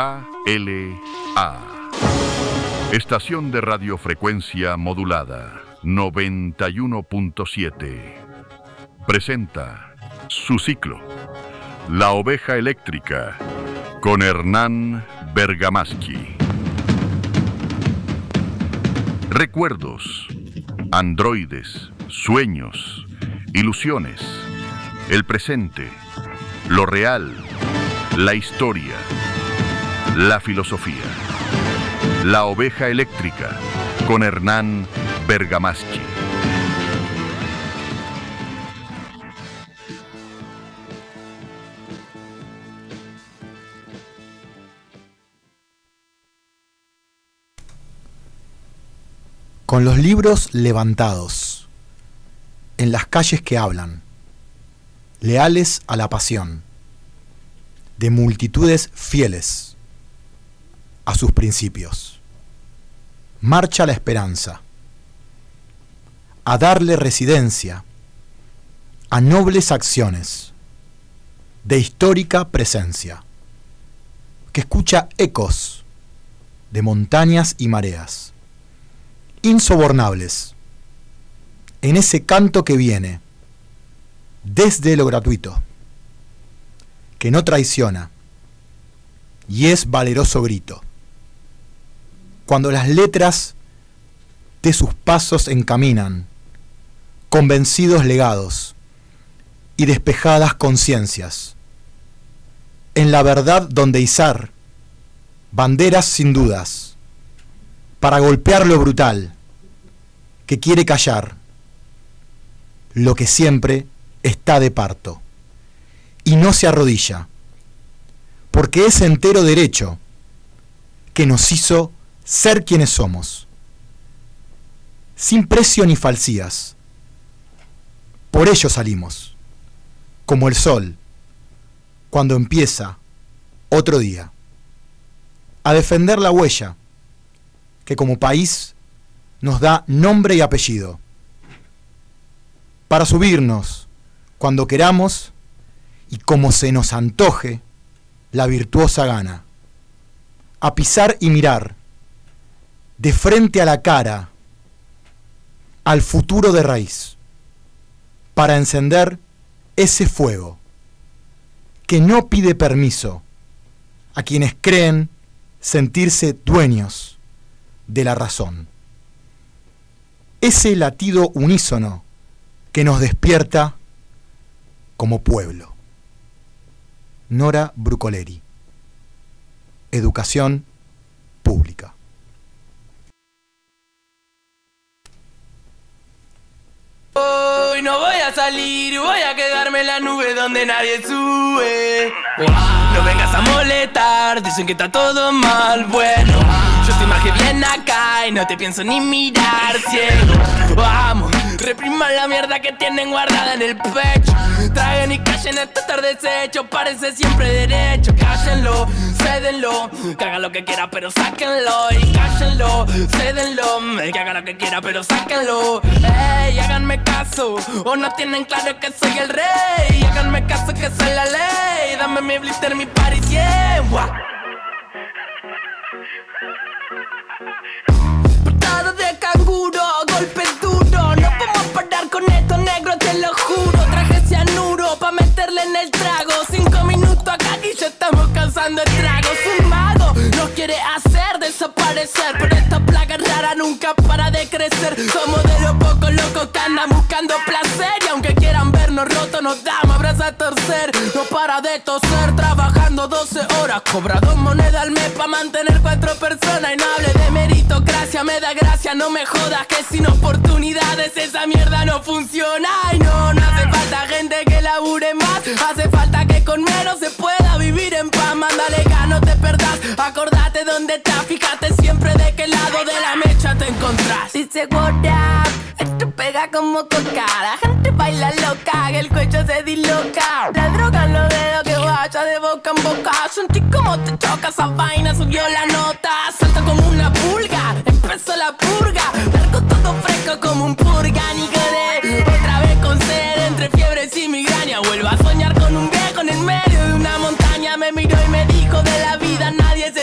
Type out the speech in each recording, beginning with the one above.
KLA. Estación de radiofrecuencia modulada 91.7. Presenta su ciclo La Oveja Eléctrica con Hernán Bergamaschi. Recuerdos, androides, sueños, ilusiones, el presente, lo real, la historia, la filosofía. La Oveja Eléctrica con Hernán Bergamaschi. Con los libros levantados, en las calles que hablan, leales a la pasión, de multitudes fieles a sus principios. Marcha la esperanza, a darle residencia a nobles acciones de histórica presencia, que escucha ecos de montañas y mareas, insobornables, en ese canto que viene desde lo gratuito, que no traiciona y es valeroso grito. Cuando las letras de sus pasos encaminan, convencidos legados y despejadas conciencias, en la verdad donde izar banderas sin dudas, para golpear lo brutal que quiere callar lo que siempre está de parto y no se arrodilla, porque es entero derecho que nos hizo ser quienes somos, sin precio ni falsías. Por ello salimos, como el sol, cuando empieza otro día, a defender la huella que como país nos da nombre y apellido, para subirnos cuando queramos y como se nos antoje la virtuosa gana, a pisar y mirar de frente a la cara al futuro de raíz, para encender ese fuego que no pide permiso a quienes creen sentirse dueños de la razón. Ese latido unísono que nos despierta como pueblo. Nora Brucoleri. Educación pública. Hoy no voy a salir, voy a quedarme en la nube donde nadie sube. No vengas a molestar, dicen que está todo mal, bueno. Yo estoy más que bien acá y no te pienso ni mirar, ciego. Vamos, repriman la mierda que tienen guardada en el pecho. Traguen y callen estos desechos, parece siempre derecho. Cállenlo, cédenlo, que haga lo que quiera pero sáquenlo. Y cállenlo, cédenlo, que haga lo que quiera pero sáquenlo. Ey, háganme caso, o no tienen claro que soy el rey. Háganme caso que soy la ley, dame mi blister, mi party 100. Portada de canguro, golpe duro. No podemos parar con esto, negro, te lo juro. Traje cianuro pa' meterle en el trago. 5 minutos acá y ya estamos causando estragos. Un mago nos quiere hacer desaparecer, pero esta plaga rara nunca para de crecer. Somos de los pocos locos que andan buscando placer, y aunque quieran vernos rotos nos damos abrazos a torcer. No para de toser, trabajando 12 horas, cobra 2 monedas al mes pa' mantener 4 personas. Y no hable de meritocracia, me da gracia, no me jodas que sin oportunidades esa mierda no funciona. Y no, no hace falta gente que labure más, hace falta que con menos se pueda vivir en paz. Mándale gas, no te perdás, acordate dónde estás, fíjate siempre de qué lado de la mecha te encontrás. Dice what up, esto pega como coca, la gente baila loca, el cuello se disloca. La droga en los dedos que vaya de boca en boca, sentí como te choca esa vaina, subió la nota. Salta como una pulga, empezó la purga, largo todo fresco como un purga, ni quedé. Otra vez con sed, entre fiebres y migraña, vuelvo a soñar con un viejo en el medio de una montaña. Me miró y me dijo de la vida nadie se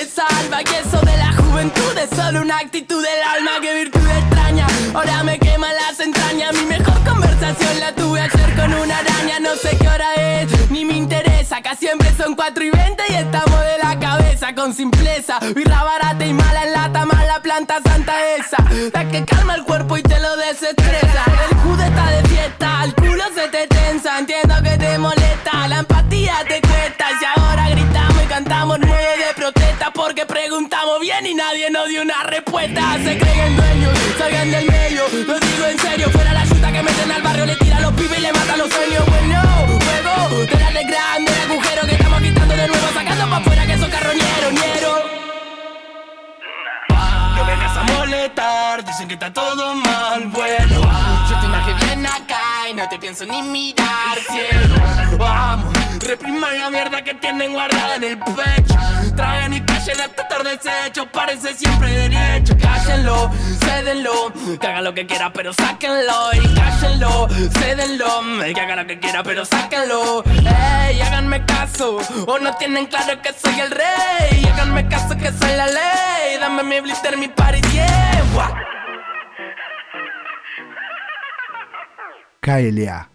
Es solo una actitud del alma, que virtud extraña. Ahora me quema las entrañas. Mi mejor conversación la tuve ayer con una araña. No sé qué hora es, ni me interesa. Acá siempre son 4:20 y estamos de la cabeza con simpleza. Birra barata y mala en lata, mala planta santa esa, la que calma el cuerpo y te lo desestresa. El judo está de fiesta, el culo se te tensa. Entiendo que te molesta, la empatía te cuesta. Y ahora gritamos y cantamos 9 de protesta, porque preguntamos bien y nadie nos dio una respuesta. Se creen dueños, salgan del medio, lo digo en serio. Fuera la chuta que meten al barrio, le tira a los pibes y le mata los sueños. Bueno, juego de darle grande el agujero que estamos quitando de nuevo, sacando pa' afuera que esos carroñeros, ñeros. No vengas a molestar, dicen que está todo mal, bueno. Yo te imaginé bien acá y no te pienso ni mirar, cielo. Vamos, repriman la mierda que tienen guardada en el pecho. Traen y callen hasta estar deshecho, parece siempre derecho. Cállenlo, cédenlo, que haga lo que quiera pero sáquenlo. Y cállenlo, cédenlo, que haga lo que quiera pero sáquenlo. Ey, háganme caso, o no tienen claro que soy el rey. Háganme caso que soy la ley, dame mi blister, mi party, yeah. KLA.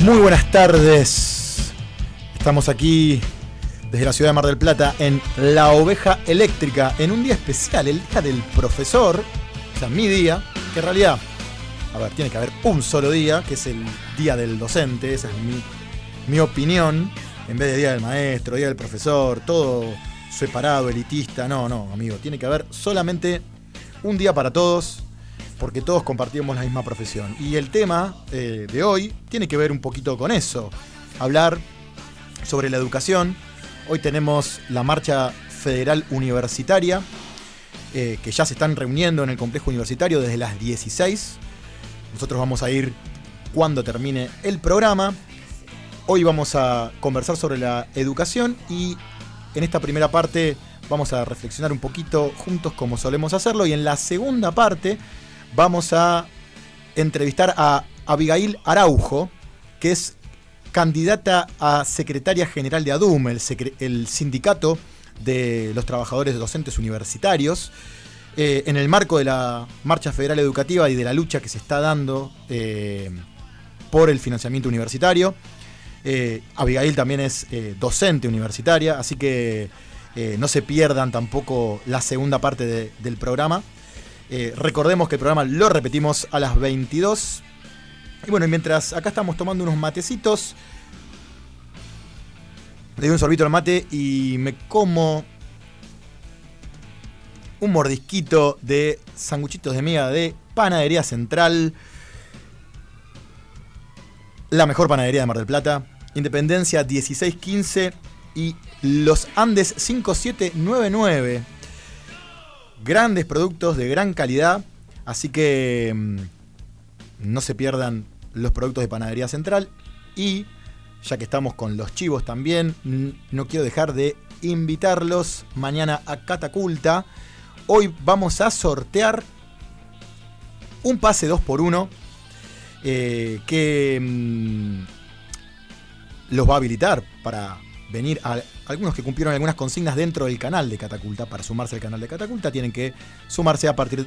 Muy buenas tardes. Estamos aquí desde la ciudad de Mar del Plata en La Oveja Eléctrica, en un día especial, el día del profesor, o sea, mi día, que en realidad, a ver, tiene que haber un solo día, que es el día del docente, esa es mi opinión, en vez de día del maestro, día del profesor, todo separado, elitista. No, amigo, tiene que haber solamente un día para todos, porque todos compartimos la misma profesión. Y el tema de hoy tiene que ver un poquito con eso, hablar sobre la educación. Hoy tenemos la Marcha Federal Universitaria, que ya se están reuniendo en el complejo universitario desde las 16. Nosotros vamos a ir cuando termine el programa. Hoy vamos a conversar sobre la educación y en esta primera parte vamos a reflexionar un poquito juntos como solemos hacerlo, y en la segunda parte vamos a entrevistar a Abigail Araujo, que es candidata a secretaria general de ADUM, el sindicato de los trabajadores docentes universitarios, en el marco de la Marcha Federal Educativa y de la lucha que se está dando por el financiamiento universitario. Abigail también es docente universitaria, así que no se pierdan tampoco la segunda parte del programa. Recordemos que el programa lo repetimos a las 22. Y bueno, mientras acá estamos tomando unos matecitos, le doy un sorbito al mate y me como un mordisquito de sanguchitos de miga de Panadería Central, la mejor panadería de Mar del Plata, Independencia 1615 y Los Andes 5799. Grandes productos de gran calidad, así que no se pierdan los productos de Panadería Central. Y ya que estamos con los chivos también, no quiero dejar de invitarlos mañana a Cataculta. Hoy vamos a sortear un pase 2x1 que los va a habilitar para venir a algunos que cumplieron algunas consignas dentro del canal de Cataculta. Para sumarse al canal de Cataculta tienen que sumarse a partir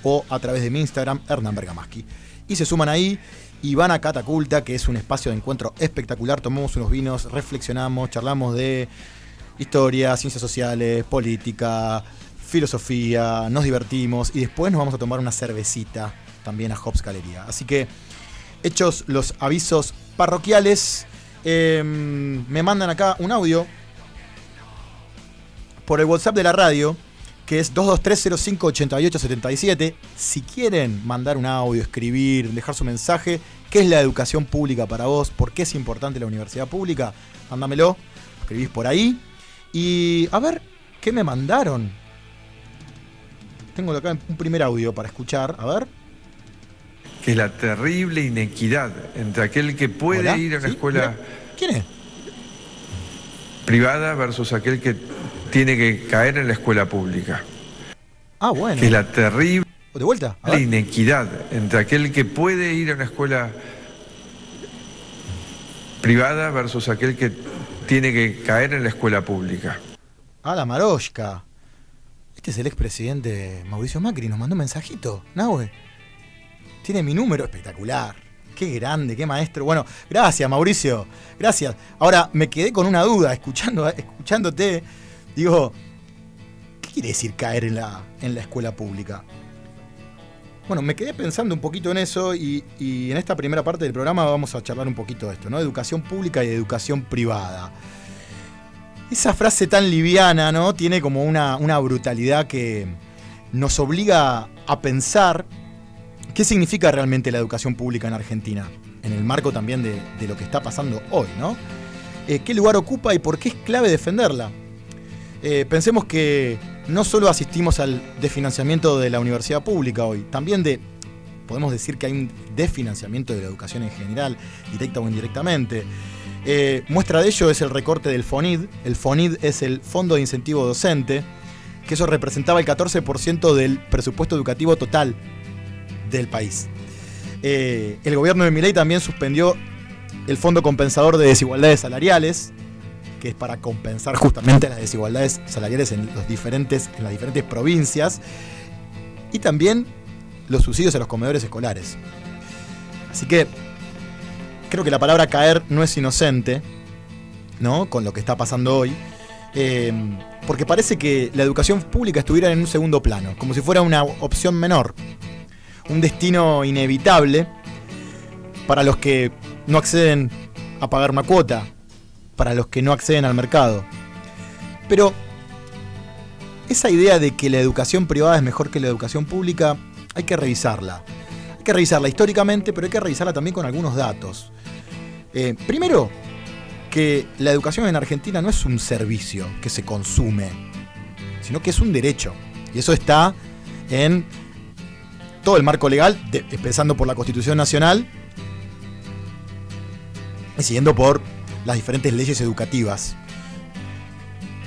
o a través de mi Instagram, Hernán Bergamaschi. Y se suman ahí y van a Cataculta, que es un espacio de encuentro espectacular. Tomamos unos vinos, reflexionamos, charlamos de historia, ciencias sociales, política, filosofía, nos divertimos y después nos vamos a tomar una cervecita también a Hobbs Galería. Así que, hechos los avisos parroquiales, me mandan acá un audio por el WhatsApp de la radio, que es 223-05-88-77. Si quieren mandar un audio, escribir, dejar su mensaje, ¿qué es la educación pública para vos? ¿Por qué es importante la universidad pública? Mándamelo, escribís por ahí. Y a ver, ¿qué me mandaron? Tengo acá un primer audio para escuchar, a ver. Que es la terrible inequidad entre aquel que puede ¿Hola? ir a la ¿Sí? escuela Mira. ¿Quién es? privada versus aquel que tiene que caer en la escuela pública. bueno. que es la terrible ¿De vuelta? A ver. inequidad entre aquel que puede ir a una escuela privada versus aquel que tiene que caer en la escuela pública. La Maroshka. Este es el expresidente Mauricio Macri, nos mandó un mensajito. Nahue. Tiene mi número, espectacular. Qué grande, qué maestro. Bueno, gracias Mauricio, gracias. Ahora, me quedé con una duda, escuchándote. Digo, ¿qué quiere decir caer en la escuela pública? Bueno, me quedé pensando un poquito en eso y en esta primera parte del programa vamos a charlar un poquito de esto, ¿no? Educación pública y educación privada. Esa frase tan liviana, ¿no? Tiene como una brutalidad que nos obliga a pensar qué significa realmente la educación pública en Argentina, en el marco también de lo que está pasando hoy, ¿no? ¿Qué lugar ocupa y por qué es clave defenderla? Pensemos que no solo asistimos al desfinanciamiento de la universidad pública hoy, también podemos decir que hay un desfinanciamiento de la educación en general, directa o indirectamente. Muestra de ello es el recorte del FONID. El FONID es el Fondo de Incentivo Docente, que eso representaba el 14% del presupuesto educativo total del país. El gobierno de Milei también suspendió el Fondo Compensador de Desigualdades Salariales, que es para compensar justamente las desigualdades salariales en las diferentes provincias, y también los subsidios a los comedores escolares. Así que creo que la palabra caer no es inocente, ¿no? Con lo que está pasando hoy, porque parece que la educación pública estuviera en un segundo plano, como si fuera una opción menor, un destino inevitable para los que no acceden a pagar una cuota, para los que no acceden al mercado. Pero esa idea de que la educación privada es mejor que la educación pública, hay que revisarla. Hay que revisarla históricamente, pero hay que revisarla también con algunos datos. Primero, que la educación en Argentina no es un servicio que se consume, sino que es un derecho. Y eso está en todo el marco legal, empezando por la Constitución Nacional y siguiendo por las diferentes leyes educativas.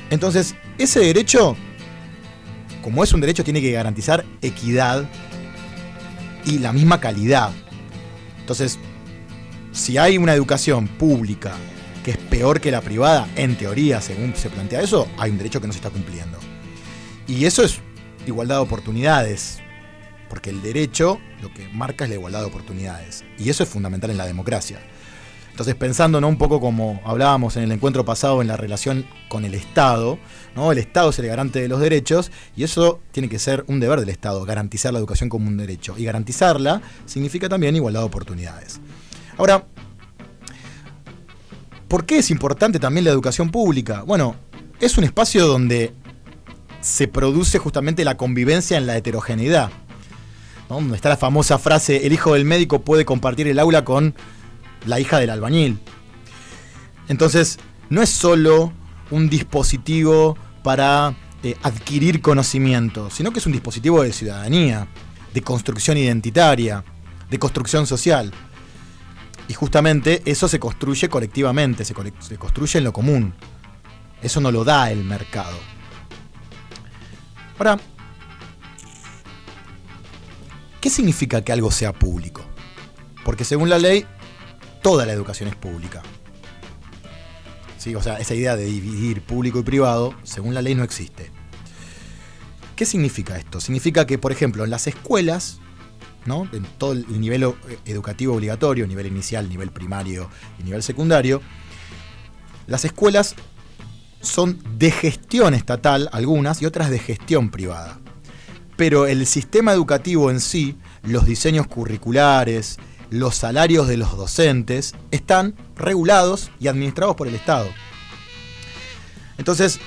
Entonces, ese derecho, como es un derecho, tiene que garantizar equidad y la misma calidad. Entonces, si hay una educación pública que es peor que la privada, en teoría, según se plantea eso, hay un derecho que no se está cumpliendo. Y eso es igualdad de oportunidades, porque el derecho lo que marca es la igualdad de oportunidades. Y eso es fundamental en la democracia. Entonces, pensando, ¿no?, un poco como hablábamos en el encuentro pasado en la relación con el Estado, ¿no? El Estado es el garante de los derechos y eso tiene que ser un deber del Estado, garantizar la educación como un derecho. Y garantizarla significa también igualdad de oportunidades. Ahora, ¿por qué es importante también la educación pública? Bueno, es un espacio donde se produce justamente la convivencia en la heterogeneidad, ¿no? Donde está la famosa frase, el hijo del médico puede compartir el aula con la hija del albañil. Entonces, no es solo un dispositivo para adquirir conocimiento, sino que es un dispositivo de ciudadanía, de construcción identitaria, de construcción social. Y justamente eso se construye colectivamente, se construye en lo común. Eso no lo da el mercado. Ahora, ¿qué significa que algo sea público? Porque según la ley, toda la educación es pública. ¿Sí? O sea, esa idea de dividir público y privado, según la ley, no existe. ¿Qué significa esto? Significa que, por ejemplo, en las escuelas, ¿no?, en todo el nivel educativo obligatorio, nivel inicial, nivel primario y nivel secundario, las escuelas son de gestión estatal, algunas, y otras de gestión privada. Pero el sistema educativo en sí, los diseños curriculares, los salarios de los docentes, están regulados y administrados por el Estado. Entonces,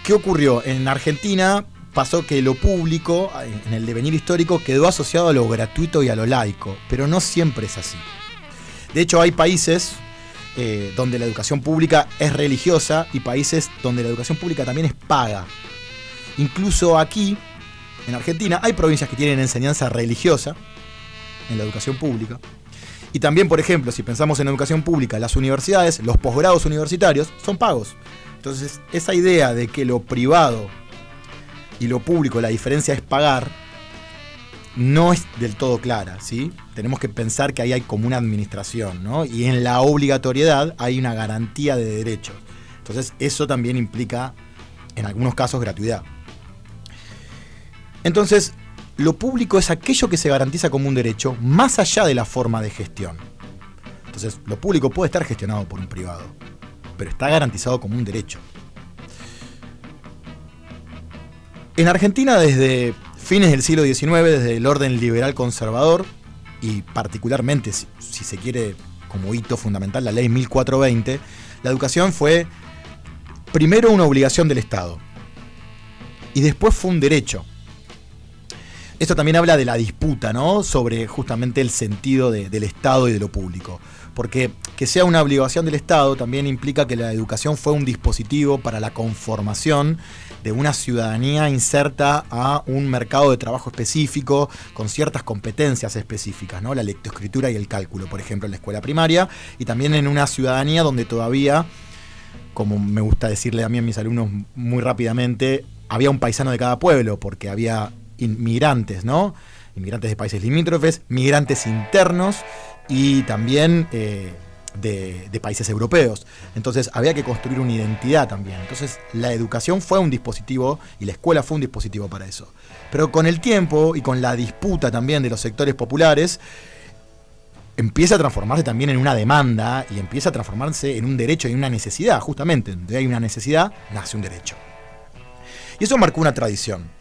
¿qué ocurrió? En Argentina pasó que lo público, en el devenir histórico, quedó asociado a lo gratuito y a lo laico, pero no siempre es así. De hecho, hay países donde la educación pública es religiosa y países donde la educación pública también es paga. Incluso aquí, en Argentina, hay provincias que tienen enseñanza religiosa en la educación pública. Y también, por ejemplo, si pensamos en educación pública, las universidades, los posgrados universitarios son pagos. Entonces, esa idea de que lo privado y lo público, la diferencia es pagar, no es del todo clara, ¿sí? Tenemos que pensar que ahí hay como una administración, ¿no? Y en la obligatoriedad hay una garantía de derechos. Entonces eso también implica, en algunos casos, gratuidad. Entonces, lo público es aquello que se garantiza como un derecho, más allá de la forma de gestión. Entonces, lo público puede estar gestionado por un privado, pero está garantizado como un derecho. En Argentina, desde fines del siglo XIX, desde el orden liberal conservador, y particularmente, si se quiere, como hito fundamental, la ley 1420, la educación fue primero una obligación del Estado, y después fue un derecho. Esto también habla de la disputa, ¿no?, sobre justamente el sentido del Estado y de lo público. Porque que sea una obligación del Estado también implica que la educación fue un dispositivo para la conformación de una ciudadanía inserta a un mercado de trabajo específico, con ciertas competencias específicas, ¿no? La lectoescritura y el cálculo, por ejemplo, en la escuela primaria, y también en una ciudadanía donde todavía, como me gusta decirle a mí a mis alumnos muy rápidamente, había un paisano de cada pueblo, porque había inmigrantes, ¿no? Inmigrantes de países limítrofes, migrantes internos y también de países europeos. Entonces había que construir una identidad también. Entonces la educación fue un dispositivo y la escuela fue un dispositivo para eso. Pero con el tiempo y con la disputa también de los sectores populares, empieza a transformarse también en una demanda y empieza a transformarse en un derecho y una necesidad. Justamente, donde hay una necesidad, nace un derecho. Y eso marcó una tradición.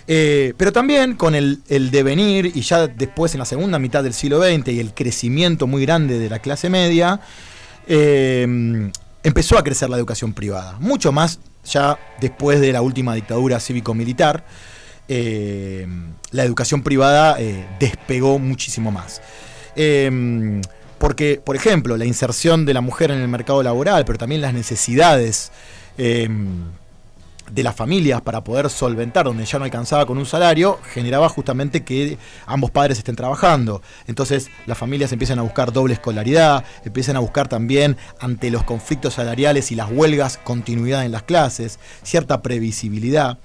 Pero también con el devenir, y ya después en la segunda mitad del siglo XX, y el crecimiento muy grande de la clase media, empezó a crecer la educación privada. Mucho más ya después de la última dictadura cívico-militar, la educación privada despegó muchísimo más. Porque, por ejemplo, la inserción de la mujer en el mercado laboral, pero también las necesidades de las familias para poder solventar, donde ya no alcanzaba con un salario, generaba justamente que ambos padres estén trabajando. Entonces las familias empiezan a buscar doble escolaridad, empiezan a buscar también, ante los conflictos salariales y las huelgas, continuidad en las clases, cierta previsibilidad.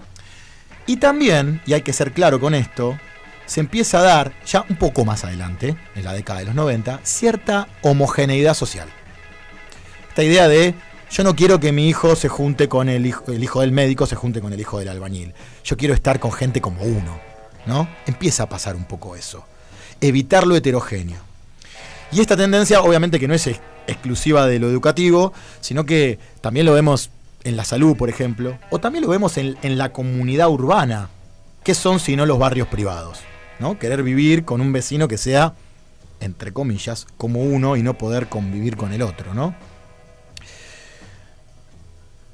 Y también, y hay que ser claro con esto, se empieza a dar, ya un poco más adelante, en la década de los 90, cierta homogeneidad social. Esta idea de: yo no quiero que mi hijo se junte con el hijo del médico se junte con el hijo del albañil. Yo quiero estar con gente como uno, ¿no? Empieza a pasar un poco eso. Evitar lo heterogéneo. Y esta tendencia, obviamente, que no es exclusiva de lo educativo, sino que también lo vemos en la salud, por ejemplo, o también lo vemos en la comunidad urbana. ¿Qué son sino los barrios privados? ¿No? Querer vivir con un vecino que sea, entre comillas, como uno y no poder convivir con el otro, ¿no?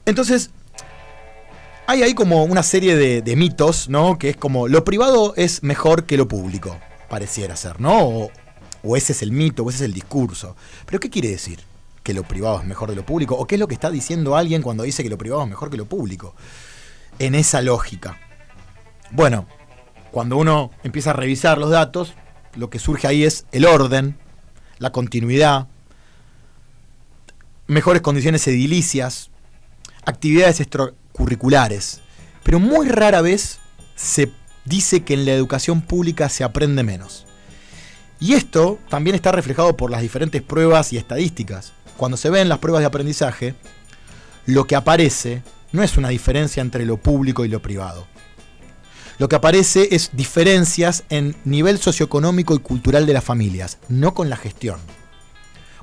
Entonces, hay ahí como una serie de mitos, ¿no? Que es como: lo privado es mejor que lo público, pareciera ser, ¿no? O ese es el mito, o ese es el discurso. ¿Pero qué quiere decir que lo privado es mejor de lo público? ¿O qué es lo que está diciendo alguien cuando dice que lo privado es mejor que lo público? En esa lógica. Bueno, cuando uno empieza a revisar los datos, lo que surge ahí es el orden, la continuidad, mejores condiciones edilicias, actividades extracurriculares, pero muy rara vez se dice que en la educación pública se aprende menos. Y esto también está reflejado por las diferentes pruebas y estadísticas. Cuando se ven las pruebas de aprendizaje, lo que aparece no es una diferencia entre lo público y lo privado. Lo que aparece es diferencias en nivel socioeconómico y cultural de las familias, no con la gestión.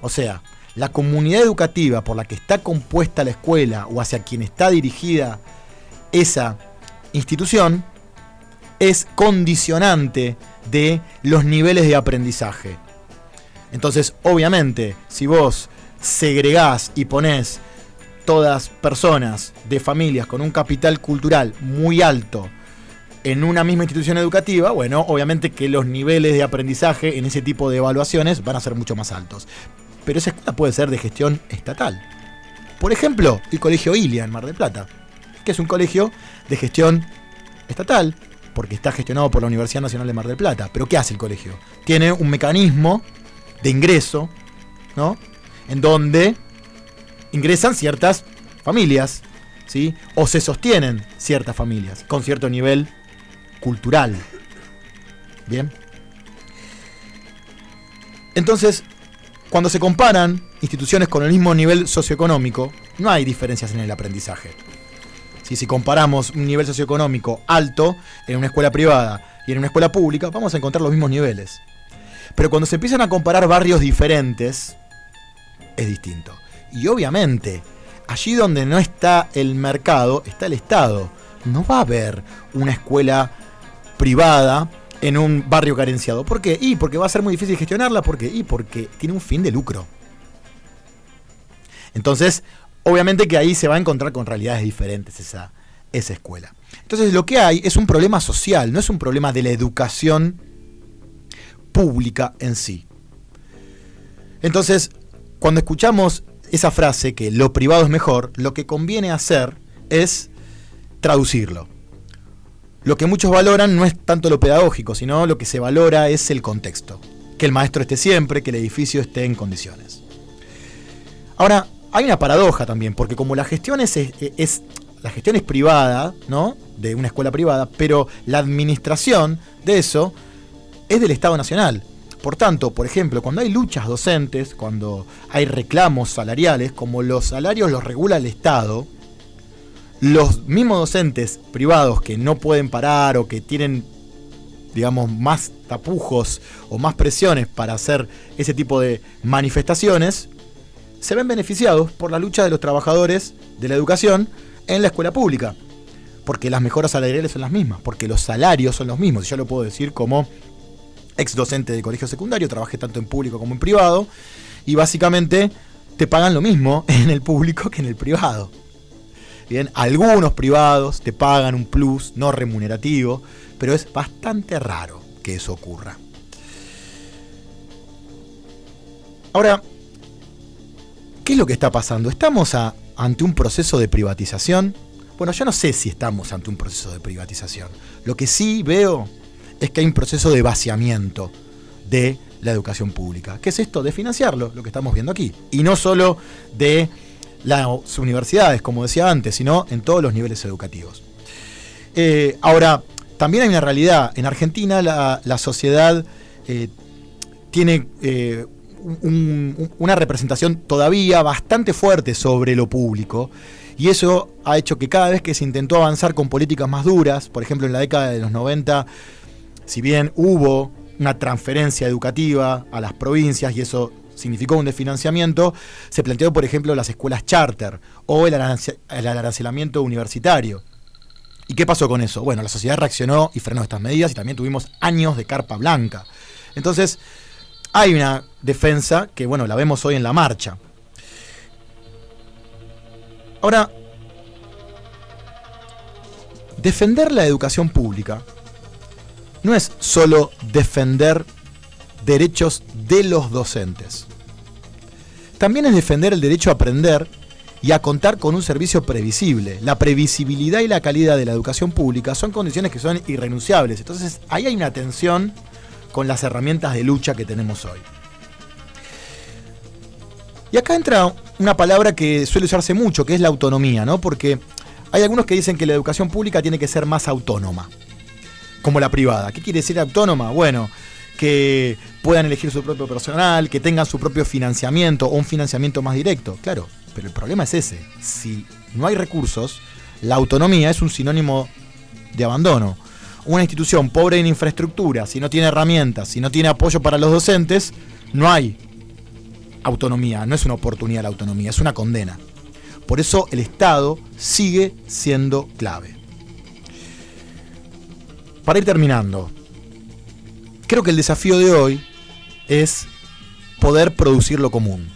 O sea, la comunidad educativa por la que está compuesta la escuela o hacia quien está dirigida esa institución es condicionante de los niveles de aprendizaje. Entonces, obviamente, si vos segregás y ponés todas personas de familias con un capital cultural muy alto en una misma institución educativa, bueno, obviamente que los niveles de aprendizaje en ese tipo de evaluaciones van a ser mucho más altos. Pero esa escuela puede ser de gestión estatal. Por ejemplo, el Colegio Ilia en Mar del Plata, que es un colegio de gestión estatal, porque está gestionado por la Universidad Nacional de Mar del Plata. ¿Pero qué hace el colegio? Tiene un mecanismo de ingreso, ¿no? En donde ingresan ciertas familias ¿sí? O se sostienen ciertas familias con cierto nivel cultural. Bien. Entonces, cuando se comparan instituciones con el mismo nivel socioeconómico, no hay diferencias en el aprendizaje. Si comparamos un nivel socioeconómico alto en una escuela privada y en una escuela pública, vamos a encontrar los mismos niveles. Pero cuando se empiezan a comparar barrios diferentes, es distinto. Y obviamente, allí donde no está el mercado, está el Estado. No va a haber una escuela privada en un barrio carenciado. ¿Por qué? Porque va a ser muy difícil gestionarla. ¿Por qué? Porque tiene un fin de lucro. Entonces, obviamente que ahí se va a encontrar con realidades diferentes esa escuela. Entonces, lo que hay es un problema social, no es un problema de la educación pública en sí. Entonces, cuando escuchamos esa frase que lo privado es mejor, lo que conviene hacer es traducirlo. Lo que muchos valoran no es tanto lo pedagógico, sino lo que se valora es el contexto. Que el maestro esté siempre, que el edificio esté en condiciones. Ahora, hay una paradoja también, porque como la gestión es privada, ¿no? De una escuela privada, pero la administración de eso es del Estado Nacional. Por tanto, por ejemplo, cuando hay luchas docentes, cuando hay reclamos salariales, como los salarios los regula el Estado, los mismos docentes privados que no pueden parar o que tienen, digamos, más tapujos o más presiones para hacer ese tipo de manifestaciones, se ven beneficiados por la lucha de los trabajadores de la educación en la escuela pública. Porque las mejoras salariales son las mismas, porque los salarios son los mismos. Yo lo puedo decir como ex docente de colegio secundario, trabajé tanto en público como en privado, y básicamente te pagan lo mismo en el público que en el privado. Bien, algunos privados te pagan un plus no remunerativo, pero es bastante raro que eso ocurra. Ahora, ¿qué es lo que está pasando? ¿Estamos ante un proceso de privatización? Bueno, yo no sé si estamos ante un proceso de privatización. Lo que sí veo es que hay un proceso de vaciamiento de la educación pública. ¿Qué es esto? De financiarlo, lo que estamos viendo aquí. Y no solo de las universidades, como decía antes, sino en todos los niveles educativos. Ahora, también hay una realidad. En Argentina la sociedad tiene una representación todavía bastante fuerte sobre lo público, y eso ha hecho que cada vez que se intentó avanzar con políticas más duras, por ejemplo en la década de los 90, si bien hubo una transferencia educativa a las provincias y eso significó un desfinanciamiento, se planteó, por ejemplo, las escuelas charter o el arancelamiento universitario. ¿Y qué pasó con eso? Bueno, la sociedad reaccionó y frenó estas medidas y también tuvimos años de carpa blanca. Entonces, hay una defensa que, bueno, la vemos hoy en la marcha. Ahora, defender la educación pública no es solo defender derechos de los docentes. También es defender el derecho a aprender y a contar con un servicio previsible. La previsibilidad y la calidad de la educación pública son condiciones que son irrenunciables. Entonces, ahí hay una tensión con las herramientas de lucha que tenemos hoy. Y acá entra una palabra que suele usarse mucho, que es la autonomía, ¿no? Porque hay algunos que dicen que la educación pública tiene que ser más autónoma, como la privada. ¿Qué quiere decir autónoma? Bueno, que puedan elegir su propio personal, que tengan su propio financiamiento o un financiamiento más directo. Claro, pero el problema es ese. Si no hay recursos, la autonomía es un sinónimo de abandono. Una institución pobre en infraestructura, si no tiene herramientas, si no tiene apoyo para los docentes, no hay autonomía. No es una oportunidad la autonomía, es una condena. Por eso el Estado sigue siendo clave. Para ir terminando, creo que el desafío de hoy es poder producir lo común.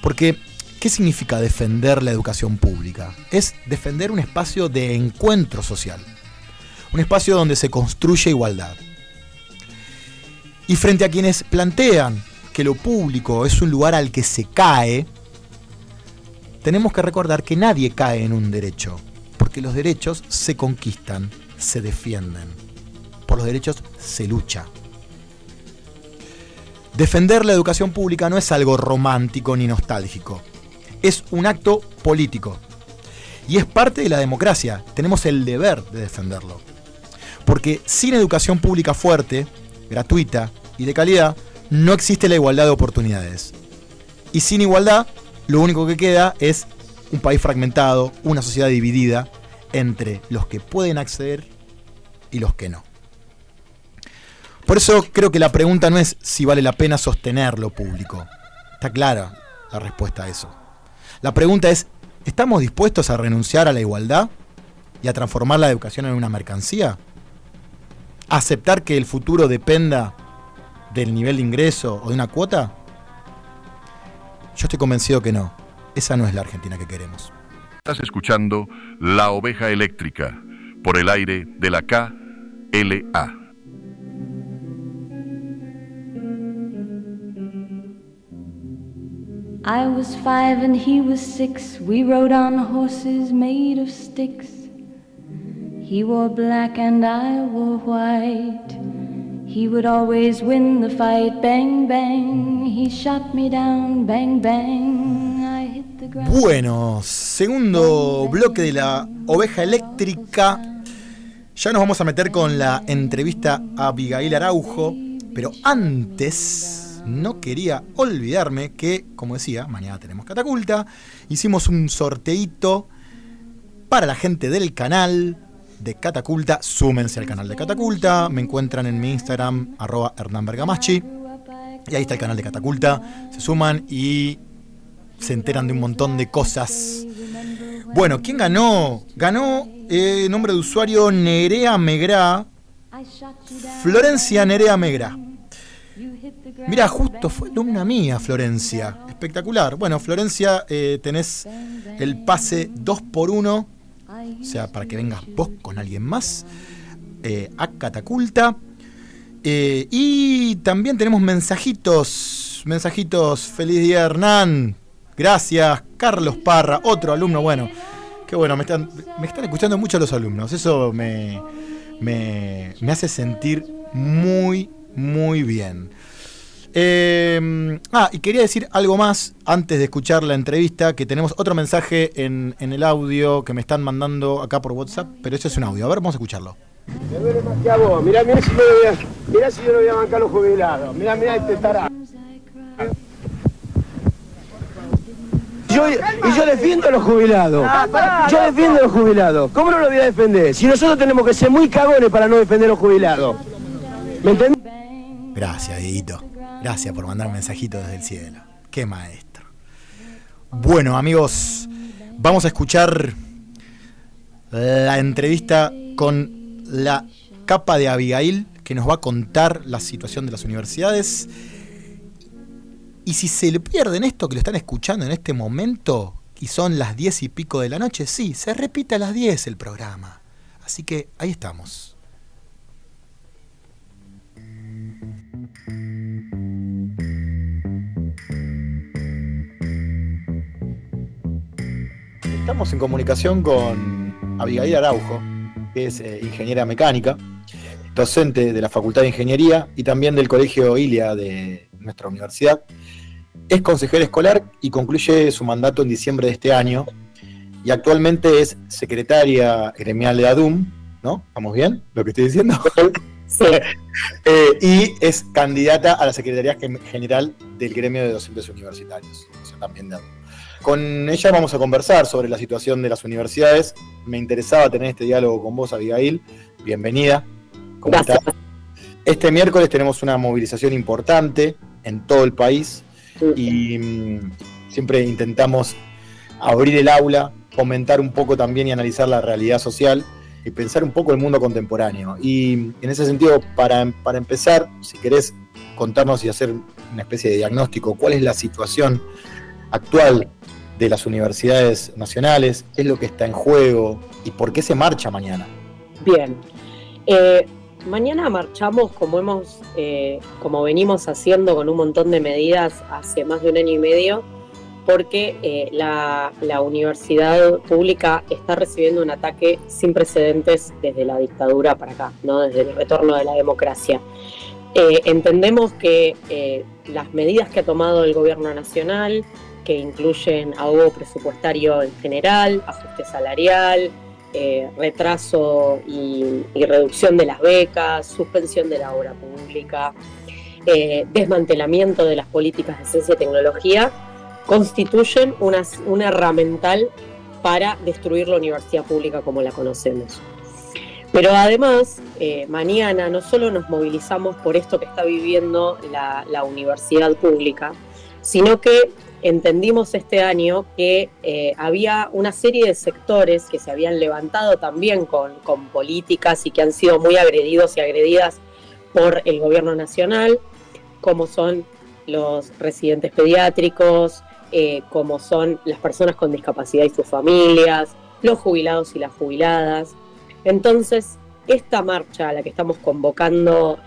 Porque, ¿qué significa defender la educación pública? Es defender un espacio de encuentro social. Un espacio donde se construye igualdad. Y frente a quienes plantean que lo público es un lugar al que se cae, tenemos que recordar que nadie cae en un derecho, porque los derechos se conquistan, se defienden. Por los derechos se lucha. Defender la educación pública no es algo romántico ni nostálgico. Es un acto político. Y es parte de la democracia, tenemos el deber de defenderlo. Porque sin educación pública fuerte, gratuita y de calidad, no existe la igualdad de oportunidades. Y sin igualdad, lo único que queda es un país fragmentado, una sociedad dividida entre los que pueden acceder y los que no. Por eso creo que la pregunta no es si vale la pena sostener lo público. Está clara la respuesta a eso. La pregunta es, ¿estamos dispuestos a renunciar a la igualdad y a transformar la educación en una mercancía? ¿A aceptar que el futuro dependa del nivel de ingreso o de una cuota? Yo estoy convencido que no. Esa no es la Argentina que queremos. Estás escuchando La Oveja Eléctrica por el aire de la KLA. I was 5 and he was 6. We rode on horses made of sticks. He wore black and I wore white. He would always win the fight. Bang, bang. He shot me down. Bang, bang. I hit the ground. Bueno, segundo bloque de La Oveja Eléctrica. Ya nos vamos a meter con la entrevista a Abigail Araujo. Pero antes, no quería olvidarme que, como decía, mañana tenemos Cataculta. Hicimos un sorteíto para la gente del canal de Cataculta. Súmense al canal de Cataculta. Me encuentran en mi Instagram, @HernanBergamaschi. Y ahí está el canal de Cataculta. Se suman y se enteran de un montón de cosas. Bueno, ¿quién ganó? Ganó nombre de usuario Nerea Megrá. Florencia Nerea Megrá. Mira, justo fue alumna mía, Florencia. Espectacular. Bueno, Florencia, tenés el pase 2x1. O sea, para que vengas vos con alguien más a Cataculta. Y también tenemos mensajitos. Feliz día, Hernán. Gracias. Carlos Parra, otro alumno. Bueno, qué bueno. Me están escuchando mucho los alumnos. Eso me hace sentir muy, muy bien. Y quería decir algo más antes de escuchar la entrevista, que tenemos otro mensaje en el audio que me están mandando acá por WhatsApp, pero ese es un audio. A ver, vamos a escucharlo. Me duele más que a vos. Mirá si yo no voy a bancar los jubilados. Mirá este tarado. Yo defiendo a los jubilados. Yo defiendo a los jubilados. ¿Cómo no lo voy a defender? Si nosotros tenemos que ser muy cagones para no defender a los jubilados. ¿Me entendés? Gracias, Dieguito. Gracias por mandar mensajitos desde el cielo. Qué maestro. Bueno, amigos, vamos a escuchar la entrevista con la capa de Abigail, que nos va a contar la situación de las universidades. Y si se le pierden esto que lo están escuchando en este momento, y son las 10 y pico de la noche, sí, se repite a las 10 el programa. Así que ahí estamos. Estamos en comunicación con Abigail Araujo, que es ingeniera mecánica, docente de la Facultad de Ingeniería y también del Colegio Ilia de nuestra universidad. Es consejera escolar y concluye su mandato en diciembre de este año. Y actualmente es secretaria gremial de ADUM, ¿no? ¿Estamos bien? ¿Lo que estoy diciendo? Sí. Y es candidata a la Secretaría General del Gremio de Docentes Universitarios, o sea, también de ADUM. Con ella vamos a conversar sobre la situación de las universidades. Me interesaba tener este diálogo con vos, Abigail. Bienvenida. ¿Cómo estás? Este miércoles tenemos una movilización importante en todo el país y siempre intentamos abrir el aula, comentar un poco también y analizar la realidad social y pensar un poco el mundo contemporáneo. Y en ese sentido, para empezar, si querés contarnos y hacer una especie de diagnóstico, ¿cuál es la situación actual de las universidades nacionales? ¿Qué es lo que está en juego? ¿Y por qué se marcha mañana? Bien. Mañana marchamos como venimos haciendo con un montón de medidas hace más de 1 año y medio, porque la universidad pública está recibiendo un ataque sin precedentes desde la dictadura para acá, ¿no? Desde el retorno de la democracia. Entendemos que las medidas que ha tomado el gobierno nacional que incluyen ahogo presupuestario en general, ajuste salarial, retraso y reducción de las becas, suspensión de la obra pública, desmantelamiento de las políticas de ciencia y tecnología, constituyen un herramental para destruir la universidad pública como la conocemos. Pero además, mañana no solo nos movilizamos por esto que está viviendo la universidad pública, sino que entendimos este año que había una serie de sectores que se habían levantado también con políticas y que han sido muy agredidos y agredidas por el gobierno nacional, como son los residentes pediátricos, como son las personas con discapacidad y sus familias, los jubilados y las jubiladas. Entonces, esta marcha a la que estamos convocando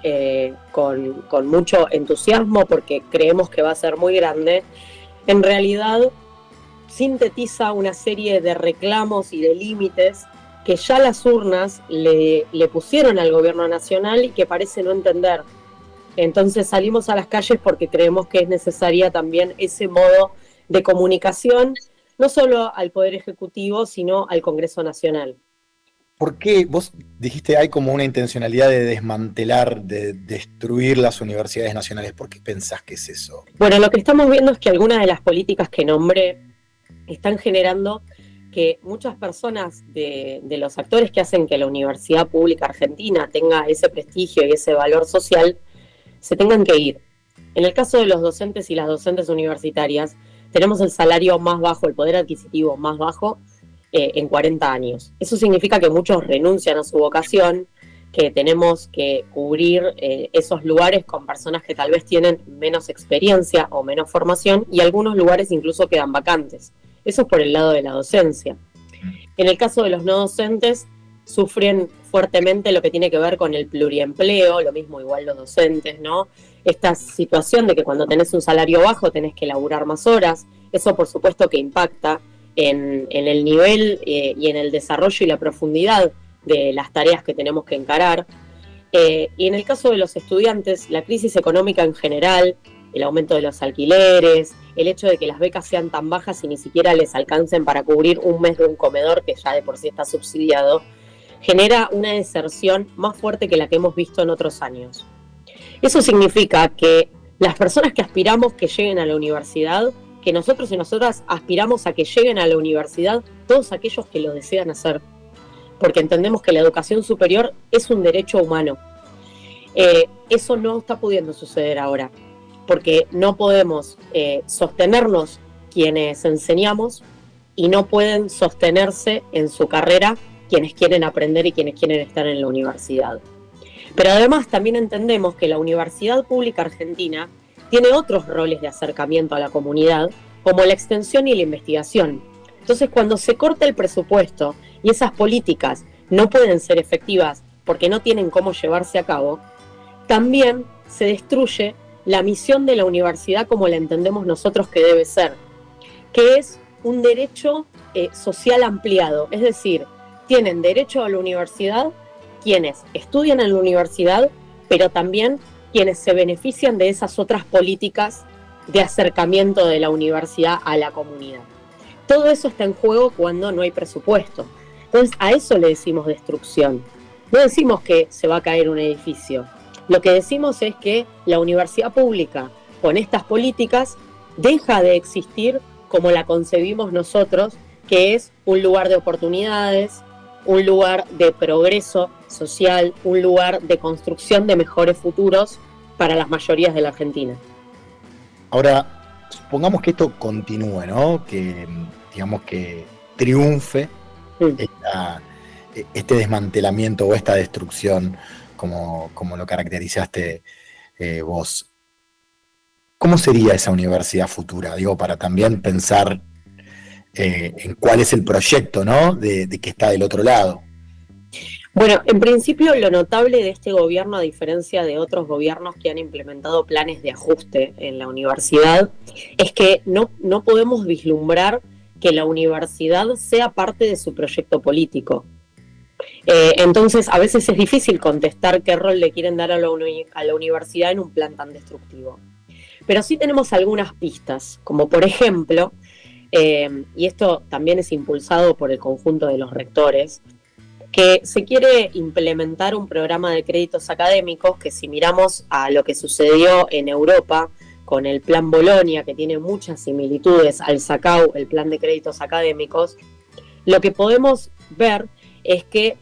con mucho entusiasmo, porque creemos que va a ser muy grande, en realidad sintetiza una serie de reclamos y de límites que ya las urnas le pusieron al gobierno nacional y que parece no entender. Entonces salimos a las calles porque creemos que es necesaria también ese modo de comunicación, no solo al Poder Ejecutivo, sino al Congreso Nacional. ¿Por qué vos dijiste hay como una intencionalidad de desmantelar, de destruir las universidades nacionales? ¿Por qué pensás que es eso? Bueno, lo que estamos viendo es que algunas de las políticas que nombré están generando que muchas personas de los actores que hacen que la universidad pública argentina tenga ese prestigio y ese valor social, se tengan que ir. En el caso de los docentes y las docentes universitarias, tenemos el salario más bajo, el poder adquisitivo más bajo en 40 años. Eso significa que muchos renuncian a su vocación, que tenemos que cubrir esos lugares con personas que tal vez tienen menos experiencia o menos formación, y algunos lugares incluso quedan vacantes. Eso es por el lado de la docencia. En el caso de los no docentes, sufren fuertemente lo que tiene que ver con el pluriempleo, lo mismo igual los docentes, ¿no? Esta situación de que cuando tenés un salario bajo tenés que laburar más horas, eso por supuesto que impacta en el nivel y en el desarrollo y la profundidad de las tareas que tenemos que encarar. Y en el caso de los estudiantes, la crisis económica en general, el aumento de los alquileres, el hecho de que las becas sean tan bajas y ni siquiera les alcancen para cubrir un mes de un comedor que ya de por sí está subsidiado, genera una deserción más fuerte que la que hemos visto en otros años. Eso significa que las personas que aspiramos que lleguen a la universidad, que nosotros y nosotras aspiramos a que lleguen a la universidad todos aquellos que lo desean hacer, porque entendemos que la educación superior es un derecho humano. Eso no está pudiendo suceder ahora, porque no podemos sostenernos quienes enseñamos y no pueden sostenerse en su carrera quienes quieren aprender y quienes quieren estar en la universidad. Pero además también entendemos que la Universidad Pública Argentina tiene otros roles de acercamiento a la comunidad, como la extensión y la investigación. Entonces, cuando se corta el presupuesto y esas políticas no pueden ser efectivas porque no tienen cómo llevarse a cabo, también se destruye la misión de la universidad como la entendemos nosotros que debe ser, que es un derecho social ampliado, es decir, tienen derecho a la universidad quienes estudian en la universidad, pero también quienes se benefician de esas otras políticas de acercamiento de la universidad a la comunidad. Todo eso está en juego cuando no hay presupuesto. Entonces, a eso le decimos destrucción. No decimos que se va a caer un edificio. Lo que decimos es que la universidad pública, con estas políticas, deja de existir como la concebimos nosotros, que es un lugar de oportunidades, un lugar de progreso social, un lugar de construcción de mejores futuros para las mayorías de la Argentina. Ahora, supongamos que esto continúe, ¿no? Que, digamos, que triunfe este desmantelamiento o esta destrucción, como lo caracterizaste vos. ¿Cómo sería esa universidad futura? Digo, para también pensar en cuál es el proyecto, ¿no? de que está del otro lado. Bueno, en principio lo notable de este gobierno, a diferencia de otros gobiernos que han implementado planes de ajuste en la universidad, es que no podemos vislumbrar que la universidad sea parte de su proyecto político. Entonces, a veces es difícil contestar qué rol le quieren dar a la universidad en un plan tan destructivo. Pero sí tenemos algunas pistas, como por ejemplo, y esto también es impulsado por el conjunto de los rectores, que se quiere implementar un programa de créditos académicos que, si miramos a lo que sucedió en Europa con el Plan Bolonia, que tiene muchas similitudes al SACAU, el Plan de Créditos Académicos, lo que podemos ver es que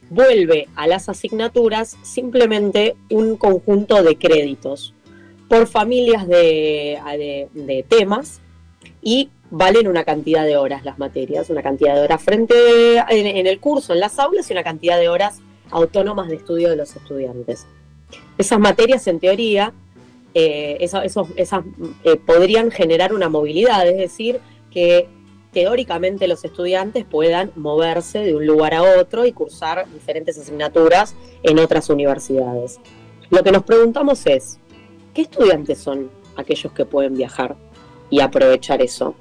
vuelve a las asignaturas simplemente un conjunto de créditos por familias de temas, y valen una cantidad de horas las materias, una cantidad de horas en el curso, en las aulas, y una cantidad de horas autónomas de estudio de los estudiantes. Esas materias, en teoría, podrían generar una movilidad, es decir, que teóricamente los estudiantes puedan moverse de un lugar a otro y cursar diferentes asignaturas en otras universidades. Lo que nos preguntamos es, ¿qué estudiantes son aquellos que pueden viajar y aprovechar eso?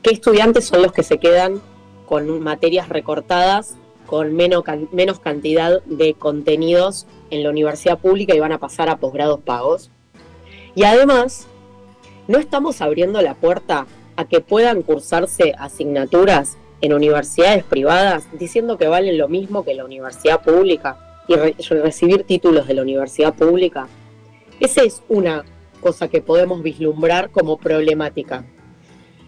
¿Qué estudiantes son los que se quedan con materias recortadas, con menos cantidad de contenidos en la universidad pública y van a pasar a posgrados pagos? Y además, no estamos abriendo la puerta a que puedan cursarse asignaturas en universidades privadas diciendo que valen lo mismo que la universidad pública y recibir títulos de la universidad pública. Esa es una cosa que podemos vislumbrar como problemática,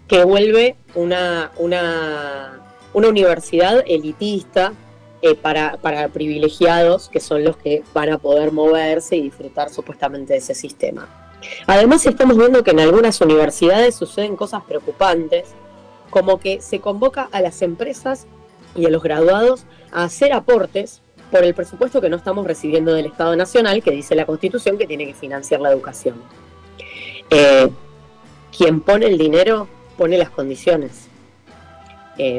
que vuelve una universidad elitista para privilegiados, que son los que van a poder moverse y disfrutar supuestamente de ese sistema. Además, estamos viendo que en algunas universidades suceden cosas preocupantes, como que se convoca a las empresas y a los graduados a hacer aportes por el presupuesto que no estamos recibiendo del Estado Nacional, que dice la Constitución que tiene que financiar la educación. Quien pone el dinero pone las condiciones.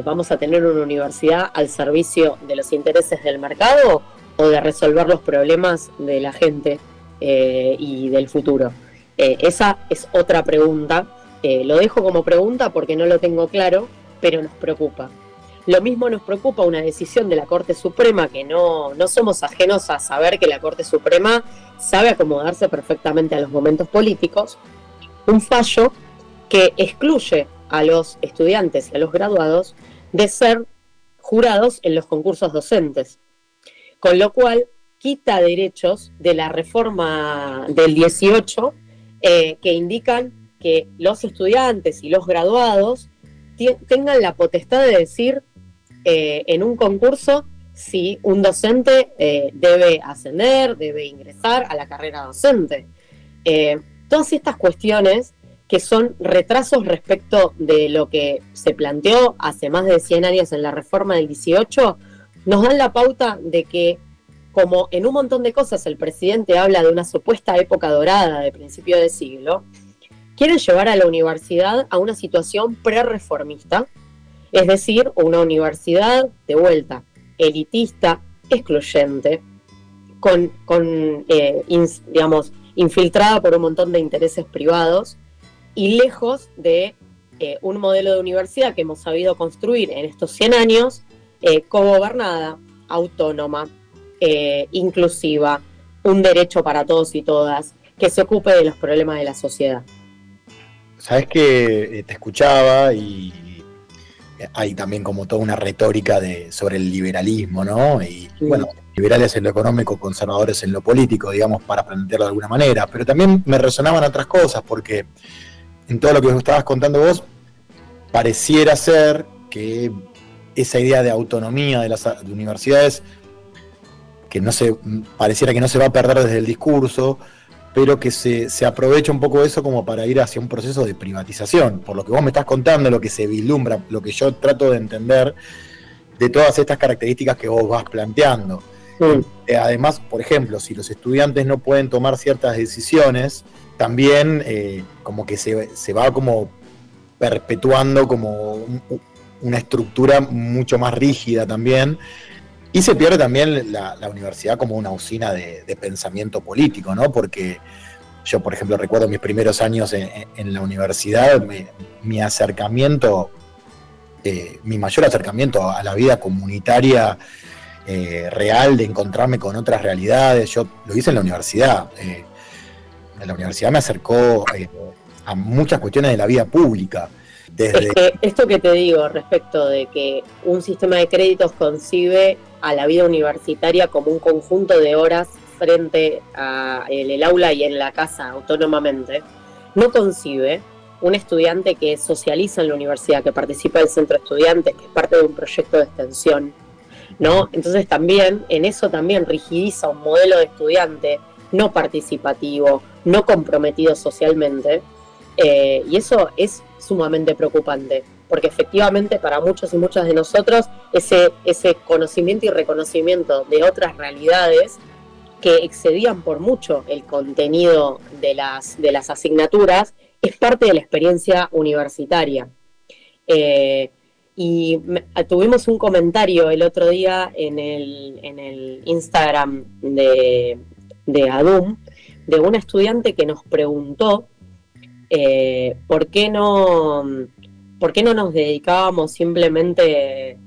¿Vamos a tener una universidad al servicio de los intereses del mercado o de resolver los problemas de la gente y del futuro? Esa es otra pregunta. Lo dejo como pregunta porque no lo tengo claro, pero nos preocupa. Lo mismo nos preocupa una decisión de la Corte Suprema, que no somos ajenos a saber que la Corte Suprema sabe acomodarse perfectamente a los momentos políticos. Un fallo que excluye a los estudiantes y a los graduados de ser jurados en los concursos docentes, con lo cual quita derechos de la reforma del 18 que indican que los estudiantes y los graduados tengan la potestad de decir en un concurso si un docente debe ascender, debe ingresar a la carrera docente. Todas estas cuestiones que son retrasos respecto de lo que se planteó hace más de 100 años en la reforma del 18, nos dan la pauta de que, como en un montón de cosas el presidente habla de una supuesta época dorada de principio de siglo, quieren llevar a la universidad a una situación pre-reformista, es decir, una universidad de vuelta elitista, excluyente, digamos, infiltrada por un montón de intereses privados y lejos de un modelo de universidad que hemos sabido construir en estos 100 años, cogobernada, autónoma, inclusiva, un derecho para todos y todas, que se ocupe de los problemas de la sociedad. Sabes que te escuchaba y hay también como toda una retórica sobre el liberalismo, ¿no? Y bueno, liberales en lo económico, conservadores en lo político, digamos, para plantearlo de alguna manera, pero también me resonaban otras cosas, porque en todo lo que estabas contando vos, pareciera ser que esa idea de autonomía de las universidades, que pareciera que no se va a perder desde el discurso, pero que se aprovecha un poco eso como para ir hacia un proceso de privatización. Por lo que vos me estás contando, lo que se vislumbra, lo que yo trato de entender de todas estas características que vos vas planteando. Además, por ejemplo, si los estudiantes no pueden tomar ciertas decisiones, también como que se va como perpetuando como una estructura mucho más rígida también, y se pierde también la universidad como una usina de pensamiento político, ¿no? Porque yo, por ejemplo, recuerdo mis primeros años en la universidad, mi acercamiento, mi mayor acercamiento a la vida comunitaria real, de encontrarme con otras realidades, yo lo hice en la universidad. la universidad me acercó a muchas cuestiones de la vida pública. Es que esto que te digo respecto de que un sistema de créditos concibe a la vida universitaria como un conjunto de horas frente a el aula y en la casa autónomamente, no concibe un estudiante que socializa en la universidad, que participa del centro de estudiantes, que es parte de un proyecto de extensión, ¿no? Entonces también, en eso también rigidiza un modelo de estudiante no participativo, no comprometido socialmente, y eso es sumamente preocupante, porque efectivamente para muchos y muchas de nosotros ese conocimiento y reconocimiento de otras realidades que excedían por mucho el contenido de las asignaturas es parte de la experiencia universitaria. Y tuvimos un comentario el otro día en el Instagram de ADUM de una estudiante que nos preguntó ¿por qué no nos dedicábamos simplemente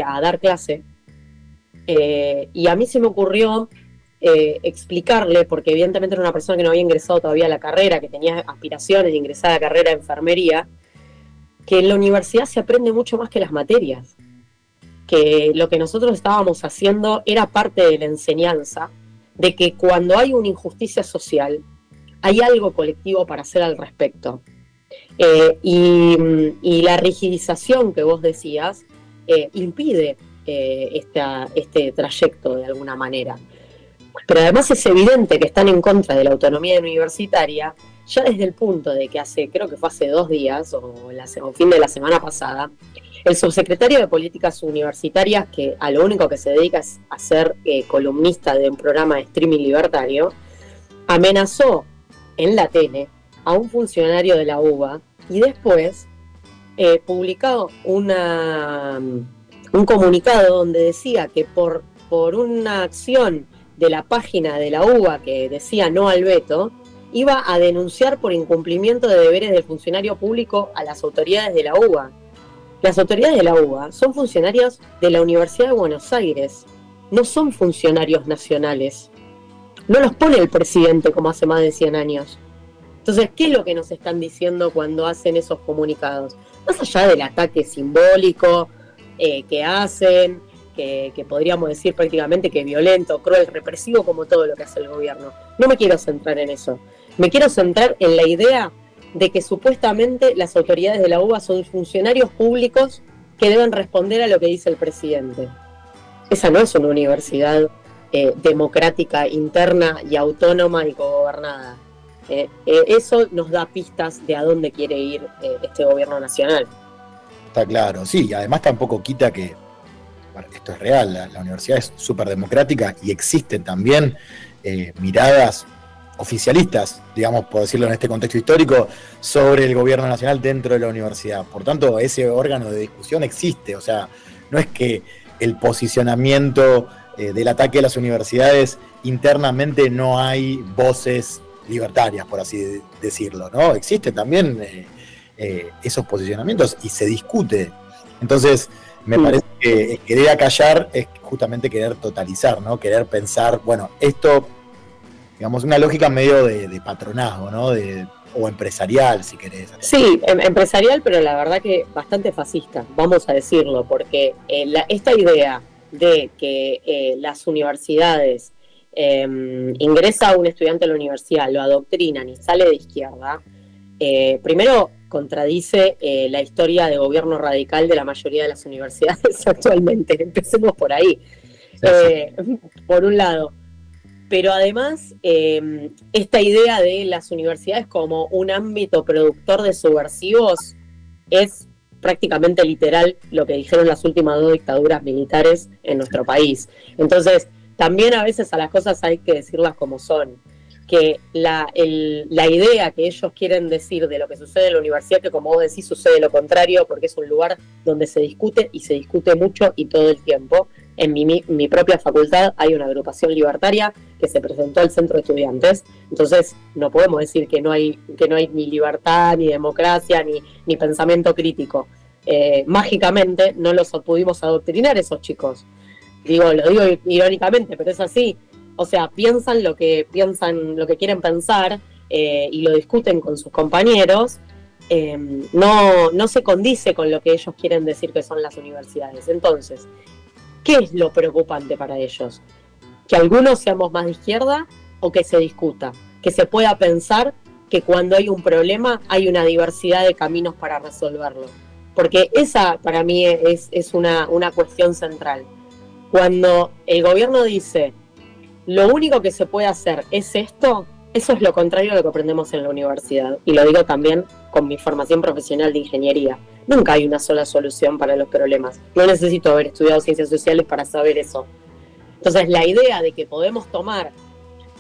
a dar clase? Y a mí se me ocurrió explicarle, porque evidentemente era una persona que no había ingresado todavía a la carrera, que tenía aspiraciones de ingresar a la carrera de enfermería, que en la universidad se aprende mucho más que las materias, que lo que nosotros estábamos haciendo era parte de la enseñanza, de que cuando hay una injusticia social, hay algo colectivo para hacer al respecto. Y la rigidización que vos decías impide este trayecto de alguna manera. Pero además es evidente que están en contra de la autonomía universitaria, ya desde el punto de que creo que fue hace 2 días, o fin de la semana pasada, el subsecretario de Políticas Universitarias, que a lo único que se dedica es a ser columnista de un programa de streaming libertario, amenazó en la tele a un funcionario de la UBA y después publicó un comunicado donde decía que por una acción de la página de la UBA que decía no al veto, iba a denunciar por incumplimiento de deberes del funcionario público a las autoridades de la UBA. Las autoridades de la UBA son funcionarios de la Universidad de Buenos Aires, no son funcionarios nacionales. No los pone el presidente como hace más de 100 años. Entonces, ¿qué es lo que nos están diciendo cuando hacen esos comunicados? Más allá del ataque simbólico que hacen, que podríamos decir prácticamente que es violento, cruel, represivo, como todo lo que hace el gobierno. No me quiero centrar en eso. Me quiero centrar en la idea de que supuestamente las autoridades de la UBA son funcionarios públicos que deben responder a lo que dice el presidente. Esa no es una universidad democrática, interna y autónoma y cogobernada. Eso nos da pistas de a dónde quiere ir este gobierno nacional. Está claro, sí, y además tampoco quita que, bueno, esto es real, la universidad es súper democrática y existen también miradas oficialistas, digamos, por decirlo en este contexto histórico, sobre el gobierno nacional dentro de la universidad. Por tanto, ese órgano de discusión existe, o sea, no es que el posicionamiento del ataque a las universidades internamente no hay voces libertarias, por así decirlo, ¿no? Existen también esos posicionamientos y se discute. Entonces, me parece que querer acallar es justamente querer totalizar, ¿no? Querer pensar, bueno, esto, digamos, una lógica medio de patronazgo, ¿no? O empresarial, si querés. Sí, empresarial, pero la verdad que bastante fascista, vamos a decirlo, porque esta idea de que las universidades ingresa a un estudiante a la universidad, lo adoctrinan y sale de izquierda, primero contradice la historia de gobierno radical de la mayoría de las universidades actualmente. Empecemos por ahí, por un lado. Pero además, esta idea de las universidades como un ámbito productor de subversivos es prácticamente literal lo que dijeron las últimas 2 dictaduras militares en nuestro país. Entonces, también a veces a las cosas hay que decirlas como son. Que la idea que ellos quieren decir de lo que sucede en la universidad, que como vos decís sucede lo contrario, porque es un lugar donde se discute y se discute mucho y todo el tiempo. En mi propia facultad hay una agrupación libertaria que se presentó al centro de estudiantes, entonces no podemos decir que no hay ni libertad, ni democracia, ni pensamiento crítico. Mágicamente no los pudimos adoctrinar esos chicos. Lo digo irónicamente, pero es así. o sea, piensan lo que quieren pensar y lo discuten con sus compañeros, no se condice con lo que ellos quieren decir que son las universidades. Entonces, ¿qué es lo preocupante para ellos? Que algunos seamos más de izquierda o que se discuta, que se pueda pensar que cuando hay un problema hay una diversidad de caminos para resolverlo. Porque esa para mí es una cuestión central. Cuando el gobierno dice, lo único que se puede hacer es esto, eso es lo contrario a lo que aprendemos en la universidad. Y lo digo también con mi formación profesional de ingeniería. Nunca hay una sola solución para los problemas. No necesito haber estudiado ciencias sociales para saber eso. Entonces, la idea de que podemos tomar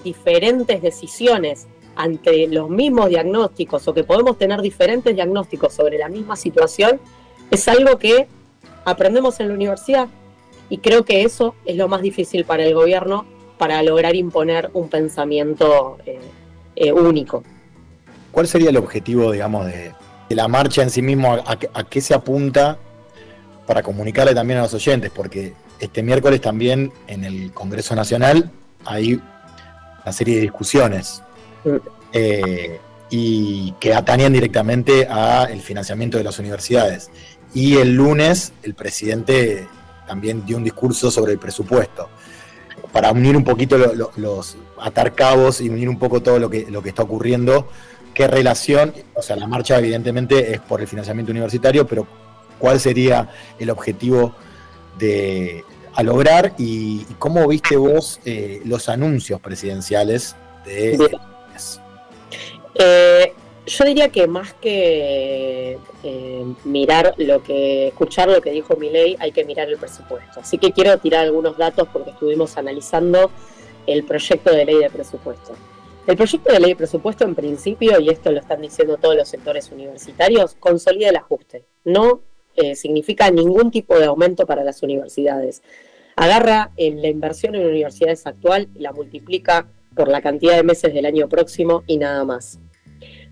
diferentes decisiones ante los mismos diagnósticos o que podemos tener diferentes diagnósticos sobre la misma situación es algo que aprendemos en la universidad. Y creo que eso es lo más difícil para el gobierno para lograr imponer un pensamiento único. ¿Cuál sería el objetivo, digamos, de la marcha en sí mismo? ¿A qué se apunta para comunicarle también a los oyentes? Porque este miércoles también en el Congreso Nacional hay una serie de discusiones y que atañen directamente al financiamiento de las universidades. Y el lunes el presidente también dio un discurso sobre el presupuesto. Para unir un poquito los atar cabos y unir un poco todo lo que está ocurriendo, ¿qué relación? O sea, la marcha evidentemente es por el financiamiento universitario, pero ¿cuál sería el objetivo a lograr? Y cómo viste vos los anuncios presidenciales de lunes? Yo diría que más que escuchar lo que dijo Milei, hay que mirar el presupuesto. Así que quiero tirar algunos datos porque estuvimos analizando el proyecto de ley de presupuesto. El proyecto de ley de presupuesto, en principio, y esto lo están diciendo todos los sectores universitarios, consolida el ajuste. No significa ningún tipo de aumento para las universidades. Agarra la inversión en universidades actual y la multiplica por la cantidad de meses del año próximo y nada más.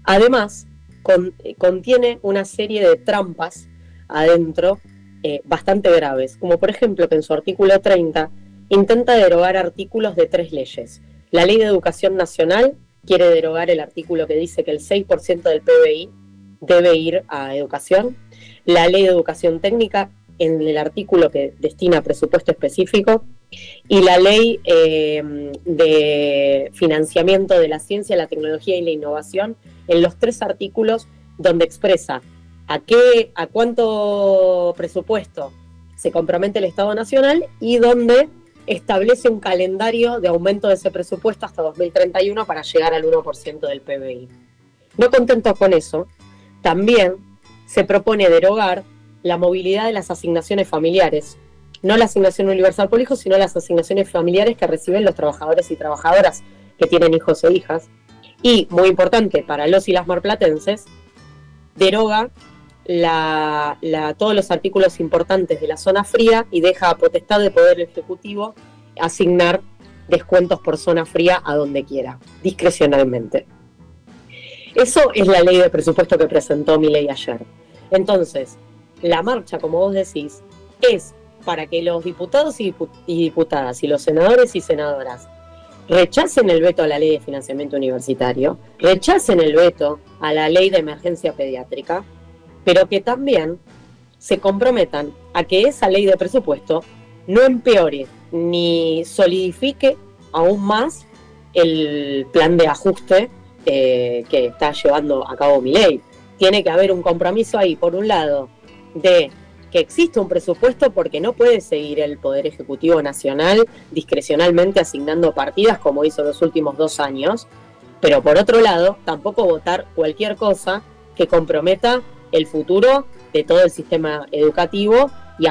Además, contiene una serie de trampas adentro bastante graves, como por ejemplo que en su artículo 30 intenta derogar artículos de 3 leyes. La Ley de Educación Nacional quiere derogar el artículo que dice que el 6% del PBI debe ir a educación. La Ley de Educación Técnica en el artículo que destina presupuesto específico. Y la Ley de Financiamiento de la Ciencia, la Tecnología y la Innovación en los 3 artículos donde expresa a cuánto presupuesto se compromete el Estado Nacional y donde establece un calendario de aumento de ese presupuesto hasta 2031 para llegar al 1% del PBI. No contentos con eso, también se propone derogar la movilidad de las asignaciones familiares. No la asignación universal por hijos, sino las asignaciones familiares que reciben los trabajadores y trabajadoras que tienen hijos e hijas. Y, muy importante para los y las marplatenses, deroga todos los artículos importantes de la zona fría y deja a potestad del Poder Ejecutivo asignar descuentos por zona fría a donde quiera, discrecionalmente. Eso es la ley de presupuesto que presentó Milei ayer. Entonces, la marcha, como vos decís, es para que los diputados y diputadas y los senadores y senadoras rechacen el veto a la ley de financiamiento universitario, rechacen el veto a la ley de emergencia pediátrica, pero que también se comprometan a que esa ley de presupuesto no empeore ni solidifique aún más el plan de ajuste que está llevando a cabo Milei. Tiene que haber un compromiso ahí, por un lado, de que existe un presupuesto porque no puede seguir el Poder Ejecutivo Nacional discrecionalmente asignando partidas como hizo los últimos 2 años, pero por otro lado, tampoco votar cualquier cosa que comprometa el futuro de todo el sistema educativo y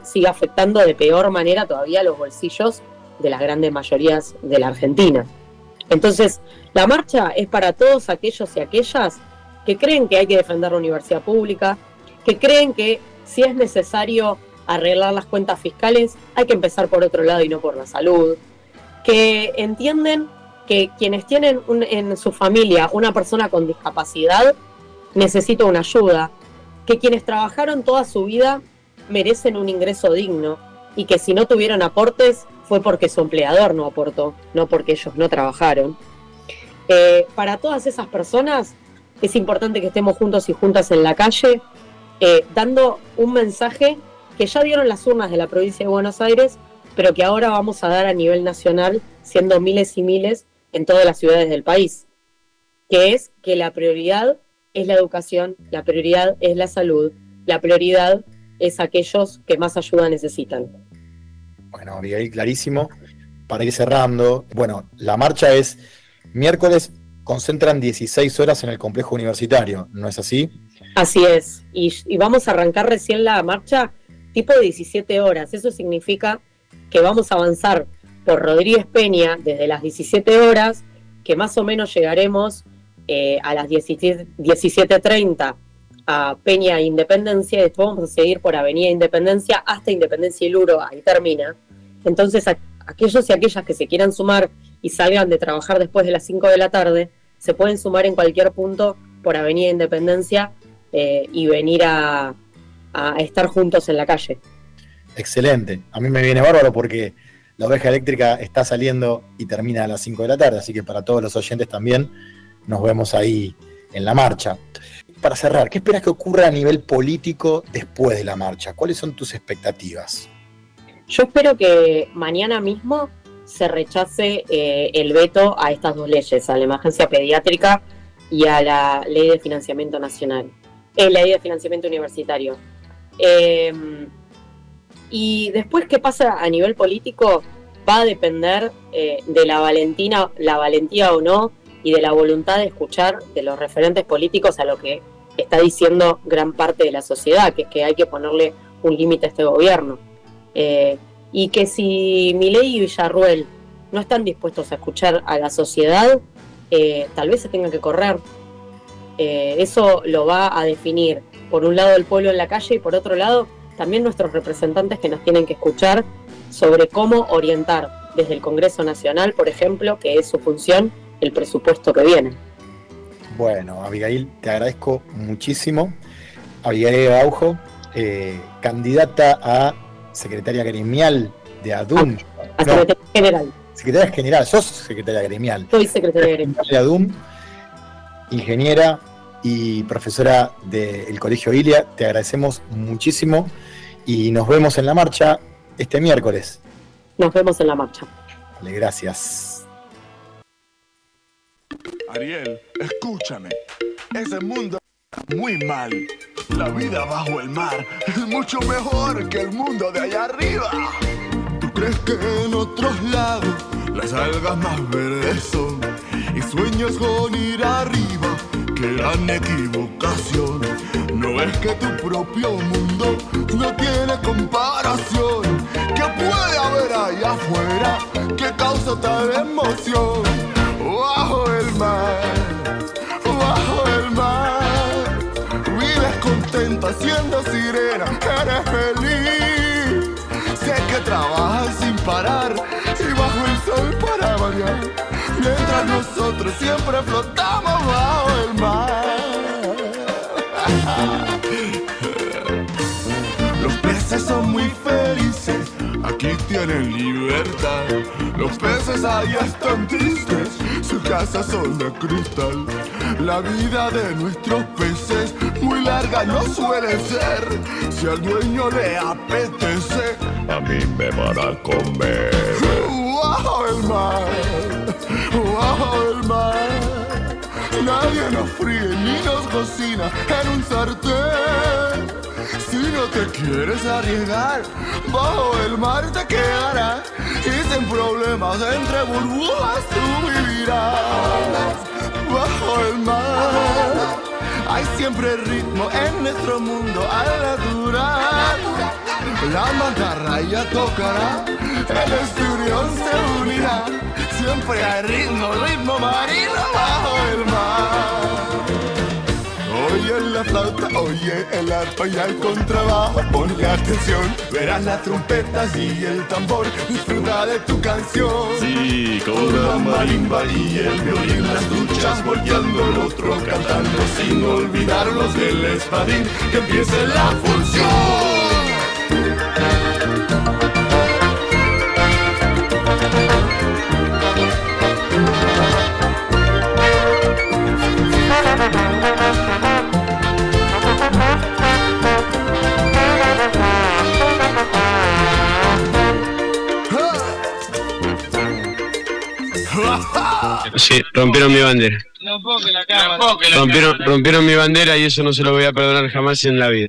siga afectando de peor manera todavía los bolsillos de las grandes mayorías de la Argentina. Entonces, la marcha es para todos aquellos y aquellas que creen que hay que defender la universidad pública, que creen que si es necesario arreglar las cuentas fiscales, hay que empezar por otro lado y no por la salud, que entienden que quienes tienen en su familia una persona con discapacidad necesita una ayuda, que quienes trabajaron toda su vida merecen un ingreso digno y que si no tuvieron aportes fue porque su empleador no aportó, no porque ellos no trabajaron. Para todas esas personas es importante que estemos juntos y juntas en la calle, dando un mensaje que ya dieron las urnas de la provincia de Buenos Aires, pero que ahora vamos a dar a nivel nacional, siendo miles y miles en todas las ciudades del país, que es que la prioridad es la educación, la prioridad es la salud, la prioridad es aquellos que más ayuda necesitan. Bueno, Abigail, clarísimo. Para ir cerrando, bueno, la marcha es miércoles, concentran 16 horas en el complejo universitario, ¿no es así? Así es, y vamos a arrancar recién la marcha tipo 17 horas, eso significa que vamos a avanzar por Rodríguez Peña desde las 17 horas, que más o menos llegaremos a las 17:30 a Peña e Independencia, y después vamos a seguir por Avenida Independencia hasta Independencia y Luro, ahí termina. Entonces aquellos y aquellas que se quieran sumar y salgan de trabajar después de las 5 de la tarde, se pueden sumar en cualquier punto por Avenida Independencia y venir a estar juntos en la calle. Excelente, a mí me viene bárbaro porque la Oveja Eléctrica está saliendo y termina a las 5 de la tarde, así que para todos los oyentes también nos vemos ahí en la marcha. Para cerrar, ¿qué esperas que ocurra a nivel político después de la marcha? ¿Cuáles son tus expectativas? Yo espero que mañana mismo se rechace el veto a estas dos leyes, a la emergencia pediátrica y a la ley de financiamiento nacional, la ley de financiamiento universitario. Y después, ¿qué pasa a nivel político? Va a depender de la valentía o no, y de la voluntad de escuchar de los referentes políticos a lo que está diciendo gran parte de la sociedad, que es que hay que ponerle un límite a este gobierno. Y que si Milei y Villarruel no están dispuestos a escuchar a la sociedad, tal vez se tenga que correr. Eso lo va a definir, por un lado, el pueblo en la calle, y por otro lado, también nuestros representantes, que nos tienen que escuchar sobre cómo orientar desde el Congreso Nacional, por ejemplo, que es su función, el presupuesto que viene. Bueno, Abigail, te agradezco muchísimo. Abigail Baujo, candidata a secretaria gremial de ADUM. Secretaria general. Secretaria general, sos secretaria gremial. Soy secretaria gremial de ADUM, ingeniera y profesora del Colegio Ilia. Te agradecemos muchísimo y nos vemos en la marcha este miércoles. Nos vemos en la marcha. Vale, gracias. Ariel, escúchame. Ese mundo es muy mal. La vida bajo el mar es mucho mejor que el mundo de allá arriba. ¿Tú crees que en otros lados las algas más verdes son? Y sueñas con ir arriba, qué gran equivocación. ¿No ves que tu propio mundo no tiene comparación? ¿Qué puede haber allá afuera que causa tal emoción? Bajo el mar, vives contenta siendo sirena, eres feliz. Sé que trabajas sin parar y bajo el sol para variar, mientras nosotros siempre flotamos bajo el mar. Los peces son muy felices, aquí tienen libertad. Los peces allá están tristes, sus casas son de cristal. La vida de nuestros peces muy larga no suele ser. Si al dueño le apetece, a mí me van a comer. Bajo el mar, bajo el mar. Nadie nos fríe ni nos cocina en un sartén. Si no te quieres arriesgar, bajo el mar te quedarás. Y sin problemas entre burbujas tú vivirás. Bajo el mar hay siempre ritmo en nuestro mundo al natural. La mantarraya tocará, el esturión se unirá. Siempre hay ritmo marino bajo el mar. Oye la flauta, oye el arpa y el contrabajo. Ponle atención, verás las trompetas y el tambor. Disfruta de tu canción. Sí, con la marimba y el violín. Las duchas volteando, el otro cantando. Sin olvidarnos del espadín. Que empiece la función. Sí, rompieron mi bandera. Rompieron mi bandera y eso no se lo voy a perdonar jamás en la vida.